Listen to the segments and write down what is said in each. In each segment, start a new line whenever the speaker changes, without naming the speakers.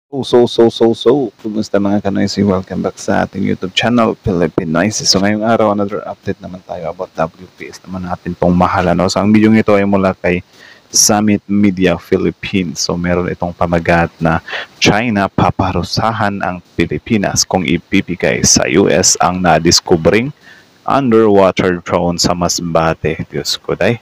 Kumusta mga Kanoysi? Welcome back sa ating YouTube channel, Philippine Noisy. So ngayong araw, another update naman tayo about WPS naman natin pong mahal. Ano? So ang video ito ay mula kay Summit Media Philippines. So meron itong pamagat na China paparusahan ang Pilipinas kung ibibigay sa US ang nadiskubring underwater drone sa Masbate. Diyos ko, day.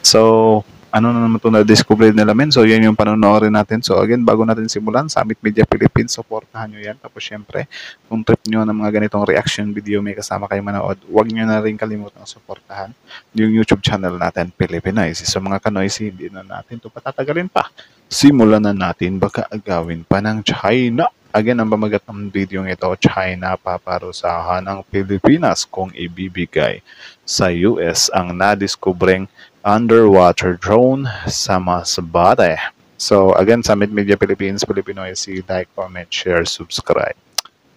So, ano na naman ito na-discover nila men. So, yan yung panonoodin natin. So, again, bago natin simulan, Summit Media Philippines, supportahan nyo yan. Tapos, syempre, kung trip nyo ng mga ganitong reaction video, may kasama kayo manood, huwag nyo na rin kalimutang supportahan yung YouTube channel natin, Philippine Noisy. So, mga kanoisy, hindi na natin ito patatagalin pa. Simulan na natin, baka agawin pa ng China. Again, ang pamagat ng video ito, China paparusahan ang Pilipinas kung ibibigay sa US ang nadiskubreng underwater drone sa Masbate. So again, Summit Media Philippines, Filipinoy, like, comment, share, subscribe.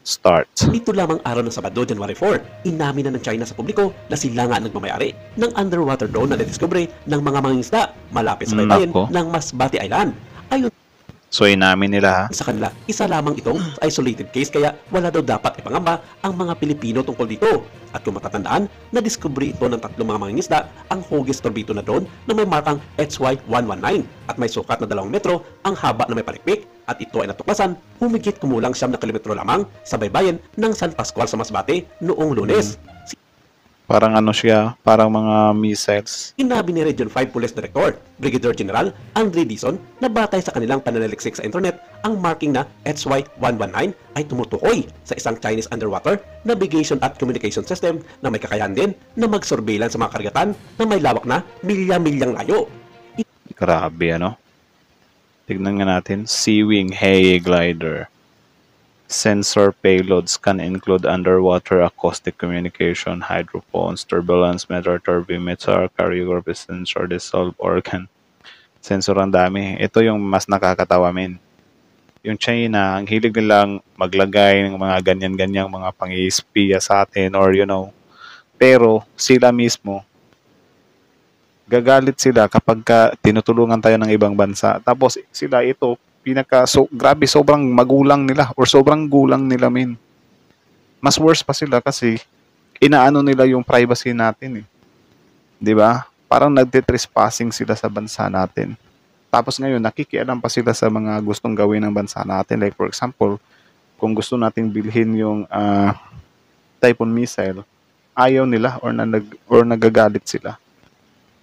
Start.
Dito lamang araw ng Sabado, January 4, inamin na ng China sa publiko na sila nga nagmamayari ng underwater drone na nadiskubre ng mga mangingisda malapit sa baybayin ng Masbate Island. Ayon
So inamin nila ha?
sa kanila, isa lamang itong isolated case kaya wala daw dapat ipangamba ang mga Pilipino tungkol dito. At kung matatandaan, nadiskubre ito ng tatlong mga mangingisda ang Hughes Torbito na drone na may markang HY119 at may sukat na 2 metro ang haba na may palikpik at ito ay natuklasan humigit kumulang 9 kilometro lamang sa baybayin ng San Pascual sa Masbate noong Lunes.
Parang ano siya, parang mga missiles.
Sinabi ni Region 5 Police Director, Brigadier General Andre Dizon, na batay sa kanilang pananaliksik sa internet, ang marking na HY119 ay tumutukoy sa isang Chinese underwater navigation at communication system na may kakayahan din na mag-surveillance sa mga karagatan na may lawak na milya-milyang layo.
Grabe ano? Tignan nga natin, Sea-Wing Hay Glider. Sensor payloads can include underwater acoustic communication, hydrophones, turbulence meter, turbimeter, choreography sensor, dissolve organ. Sensor ang dami. Ito yung mas nakakatawa men. Yung China, ang hilig nilang maglagay ng mga ganyan-ganyang mga pang-i-espiya sa atin or you know. Pero sila mismo, gagalit sila kapag tinutulungan tayo ng ibang bansa. Tapos sila ito, grabe sobrang magulang nila or sobrang gulang nila min. Mas worse pa sila kasi inaano nila yung privacy natin eh. 'Di ba? Parang nagte-trespassing sila sa bansa natin. Tapos ngayon nakikialam pa sila sa mga gustong gawin ng bansa natin. Like for example, kung gusto nating bilhin yung Typhoon missile, ayaw nila or nagagalit sila.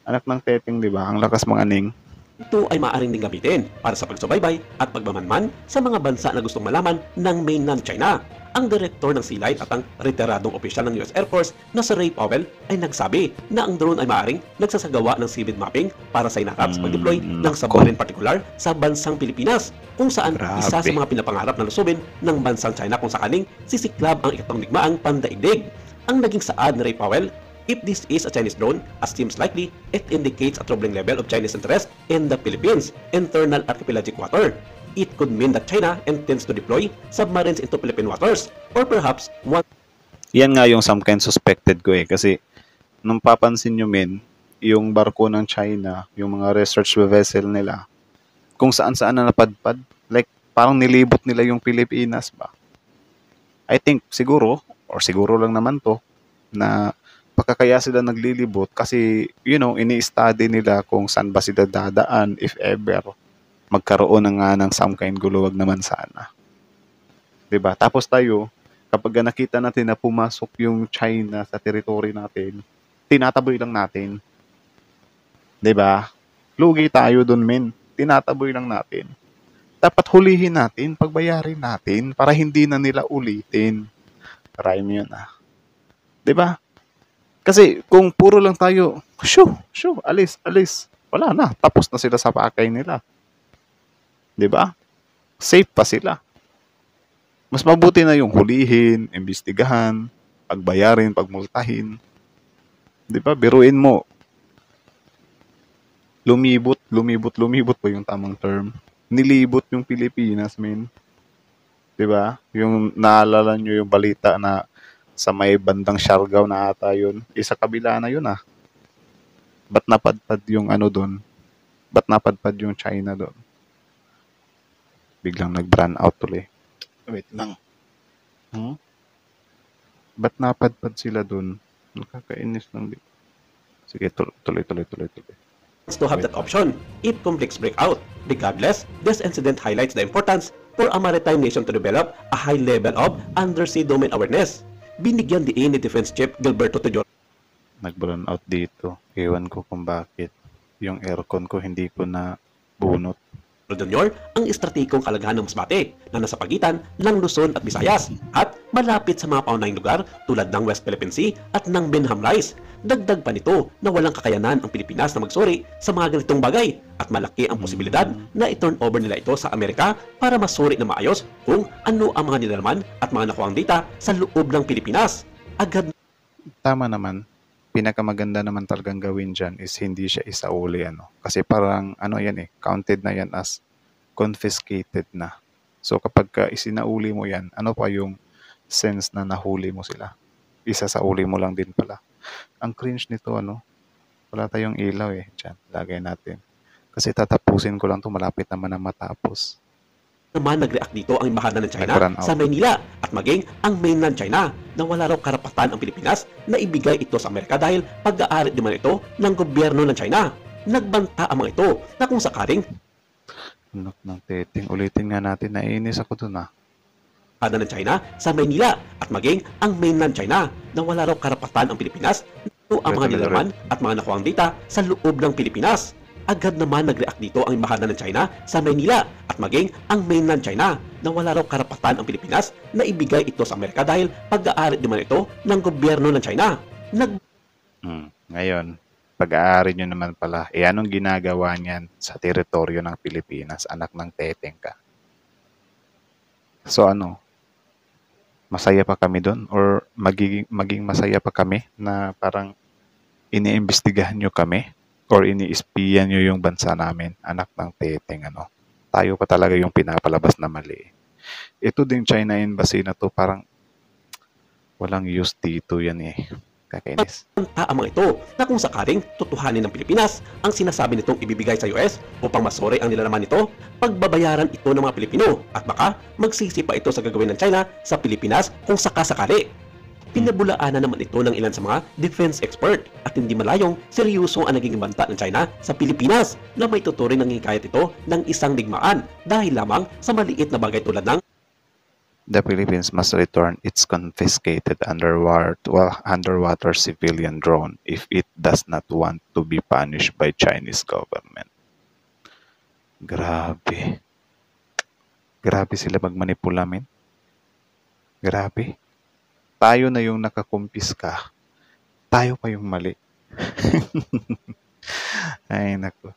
Anak ng teteng, 'di ba? Ang lakas mga ning.
Ito ay maaaring din gamitin para sa pagsubaybay at pagmamanman sa mga bansa na gustong malaman ng mainland China. Ang direktor ng Sea Light at ang retiradong opisyal ng US Air Force na si Ray Powell ay nagsabi na ang drone ay maaaring nagsasagawa ng seabed mapping para sa inakap sa pag-deploy ng submarine particular sa bansang Pilipinas, kung saan isa sa mga pinapangarap na lusubin ng bansang China kung sakaling sisiklab ang ikatlong digmaang pandaigdig. Ang naging saad ni Ray Powell, if this is a Chinese drone, as seems likely, it indicates a troubling level of Chinese interest in the Philippines' internal archipelagic water. It could mean that China intends to deploy submarines into Philippine waters, or perhaps one...
Yan nga yung some kind suspected ko eh. Kasi nung papansin nyo men, yung barko ng China, yung mga research vessel nila, kung saan-saan na napadpad, like parang nilibot nila yung Pilipinas ba. I think siguro, or siguro lang naman to, na pagkakaya sila naglilibot kasi, you know, ini-study nila kung saan ba sila dadaan if ever magkaroon na nga ng some kind guluwag naman sana. 'Di ba? Tapos tayo, kapag nakita natin na pumasok yung China sa territory natin, tinataboy lang natin. 'Di ba? Lugi tayo doon, men. Tinataboy lang natin. Dapat hulihin natin, pagbayarin natin para hindi na nila ulitin. Rhyme yun ah. 'Di ba? Kasi kung puro lang tayo, alis. Wala na, tapos na sila sa pakay nila. 'Di ba? Safe pa sila. Mas mabuti na yung hulihin, imbestigahan, pagbayarin, pagmultahin. 'Di ba? Biruin mo. Lumibot po yung tamang term. Nilibot yung Pilipinas, men. 'Di ba? Yung naalala nyo yung balita na sa may bandang Siargao na ata yun. Isa kabila na yun ah. Ba't napadpad yung ano doon? Ba't napadpad yung China doon? biglang nag-brand out tuloy. Wait lang. Ba't napadpad sila dun? Nakakainis lang. Sige, tuloy.
To have that option if conflicts break out. Regardless, this incident highlights the importance for a maritime nation to develop a high level of undersea domain awareness. Binigyan diin ni Defense Chief Gilberto Tejero
Nag-brown out dito. Ewan ko kung bakit. Yung aircon ko hindi ko na bunot.
Jr. ang estrategikong kalagahan ng Masbate na nasa pagitan ng Luzon at Visayas at malapit sa mga paunahing lugar tulad ng West Philippine Sea at ng Benham Rise. Dagdag pa nito na walang kakayanan ang Pilipinas na magsuri sa mga ganitong bagay at malaki ang posibilidad na i-turn over nila ito sa Amerika para masuri na maayos kung ano ang mga nilalaman at mga nakuhang data sa loob ng Pilipinas. Agad
Tama naman. Pinakamaganda naman talagang gawin dyan is hindi siya isauli. Kasi parang yan counted na yan as confiscated na. So kapag isinauli mo yan, ano pa yung sense na nahuli mo sila? Isa sa uli mo lang din pala. Ang cringe nito, wala tayong ilaw Diyan, lagay natin. Kasi tatapusin ko lang to, malapit naman na matapos.
naman nag-react dito ang embahada ng China
Nag-run out.
sa Maynila at maging ang mainland China na wala raw karapatan ang Pilipinas na ibigay ito sa Amerika dahil pag-aarit naman ito ng gobyerno ng China. Nagbanta ang mga ito na kung sakaling
Anak ng teting, ulitin nga natin, nainis ako dun
embahada ng China sa Maynila at maging ang mainland China na wala raw karapatan ang Pilipinas ito ang mga nilalaman at mga nakuhang data sa loob ng Pilipinas. Agad naman nag-react dito ang embahada ng China sa Maynila at maging ang mainland China na wala raw karapatan ang Pilipinas na ibigay ito sa Amerika dahil pag-aarit naman ito ng gobyerno ng China.
Ngayon, pag-aari nyo naman pala, anong ginagawa niyan sa teritoryo ng Pilipinas? Anak ng teteng ka. So masaya pa kami doon? Or maging masaya pa kami na parang iniimbestigahan nyo kami? Or ini-espiyan nyo yung bansa namin? Anak ng teteng, Tayo pa talaga yung pinapalabas na mali. Ito ding China Embassy na to, parang walang use dito yan Kakainis.
Ang mga ito na kung sakaling tutuhanin ng Pilipinas ang sinasabi nitong ibibigay sa US upang masuri ang nilalaman nito, pagbabayaran ito ng mga Pilipino at baka magsisi pa ito sa gagawin ng China sa Pilipinas kung sakasakali. Pinabulaanan naman ito ng ilan sa mga defense expert at hindi malayong seryoso ang naging banta ng China sa Pilipinas na may tuturing ng hikayat ito ng isang digmaan dahil lamang sa maliit na bagay tulad ng
The Philippines must return its confiscated underwater civilian drone if it does not want to be punished by Chinese government. Grabe. Grabe sila magmanipula, men. Grabe. Tayo na yung nakakumpiska. Tayo pa yung mali. Ay, naku.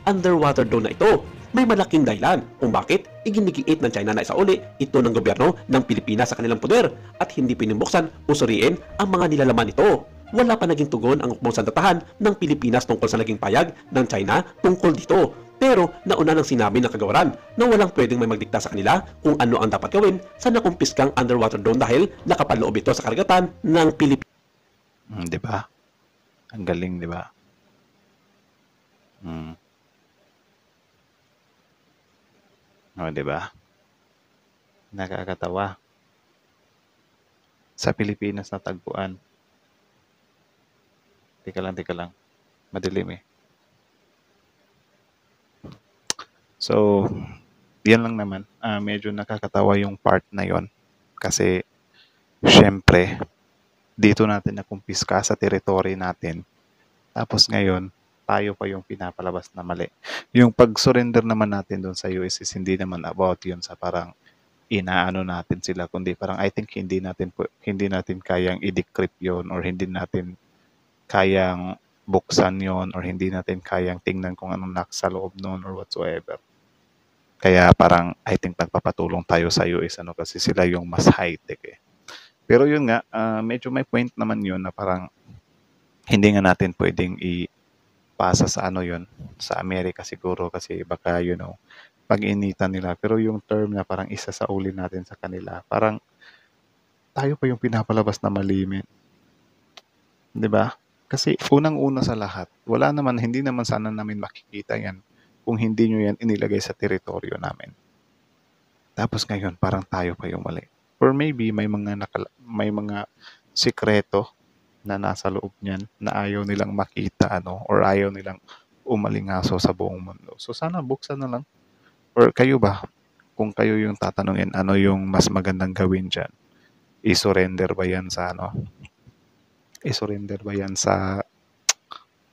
underwater drone na ito. May malaking dahilan kung bakit iginigiit ng China na isauli ito ng gobyerno ng Pilipinas sa kanilang poder at hindi pinibuksan o suriin ang mga nilalaman nito. Wala pa naging tugon ang ukmong sandatahan ng Pilipinas tungkol sa naging payag ng China tungkol dito. Pero nauna nang sinabi ng kagawaran na walang pwedeng may magdikta sa kanila kung ano ang dapat gawin sa nakumpiskang underwater drone dahil nakapaloob ito sa karagatan ng Pilipinas.
Di ba? Ang galing, di ba? Di ba? Nakakatawa. Sa Pilipinas natagpuan. Teka lang. Madilim So, yan lang naman. Medyo nakakatawa yung part na yon. Kasi, syempre, dito natin nakumpiska sa teritoryo natin. Tapos ngayon, tayo pa yung pinapalabas na mali. Yung pag-surrender naman natin doon sa US is hindi naman about yun sa parang inaano natin sila, kundi parang I think hindi natin kayang i-decrypt yun or hindi natin kayang buksan yon or hindi natin kayang tingnan kung anong nasa loob noon or whatsoever. Kaya parang I think nagpapatulong tayo sa US kasi sila yung mas high-tech Pero yun nga, medyo may point naman yun na parang hindi nga natin pwedeng ipasa sa yun, sa Amerika siguro kasi baka pag-initan nila. Pero yung term na parang isa sa uli natin sa kanila, parang tayo pa yung pinapalabas na mali, 'di ba? Kasi unang-una sa lahat, hindi naman sana namin makikita yan kung hindi nyo yan inilagay sa teritoryo namin. Tapos ngayon parang tayo pa yung mali. Or maybe may mga sikreto na nasa loob niyan na ayaw nilang makita or ayaw nilang umalingaso sa buong mundo. So sana buksan na lang. Or kayo ba? Kung kayo yung tatanungin, ano yung mas magandang gawin diyan? I-surrender ba 'yan sa I-surrender ba 'yan sa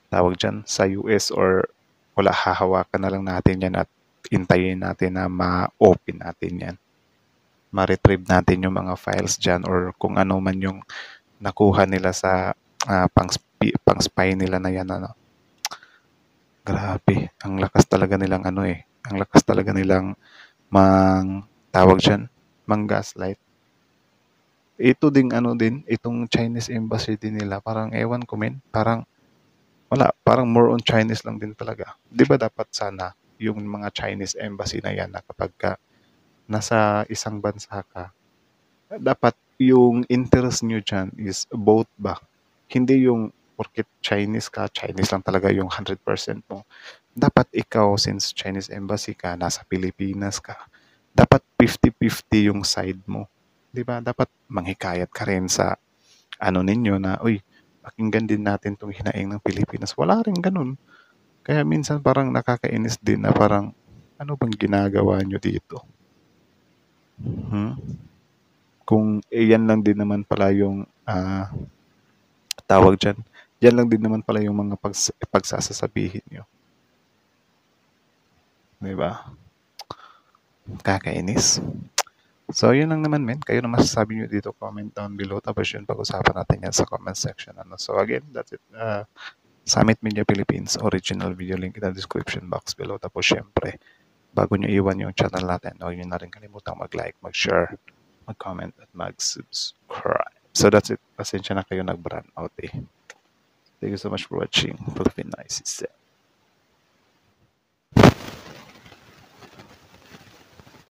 tawag diyan sa US, or wala, hahawakan na lang natin 'yan at intayin natin na ma-open natin 'yan. Ma-retrieve natin yung mga files diyan or kung ano man yung nakuha nila sa pang-spy nila na 'yan Grabe, ang lakas talaga nilang ang lakas talaga nilang tawag diyan, mang-gaslight. Ito ding itong Chinese embassy din nila, parang ewan ko men, parang wala, parang more on Chinese lang din talaga. 'Di ba dapat sana yung mga Chinese embassy na 'yan na kapagka nasa isang bansa ka, dapat yung interest nyo diyan is both ba? Hindi yung porket Chinese ka, Chinese lang talaga yung 100% mo. Dapat ikaw, since Chinese embassy ka, nasa Pilipinas ka, dapat 50-50 yung side mo. 'Di ba? Dapat manghikayat ka rin sa ninyo na, uy, pakinggan din natin tong hinaing ng Pilipinas. Wala rin ganun. Kaya minsan parang nakakainis din na parang, ano bang ginagawa nyo dito? Hmm? Kung yan lang din naman pala yung tawag dyan, yan lang din naman pala yung mga pagsasasabihin nyo. Diba? Kakainis. So, yun lang naman men. Kayo na masasabi nyo dito, comment down below. Tapos yun, pag-usapan natin yan sa comment section. So, again, that's it. Summit Media Philippines, original video link in the description box below. Tapos syempre, bago nyo iwan yung channel natin, huwag nyo na rin kalimutang mag-like, mag-share, mag-comment, at mag-subscribe. So that's it. Pasensya na kayo nag-brand out Thank you so much for watching. Philippine Nice.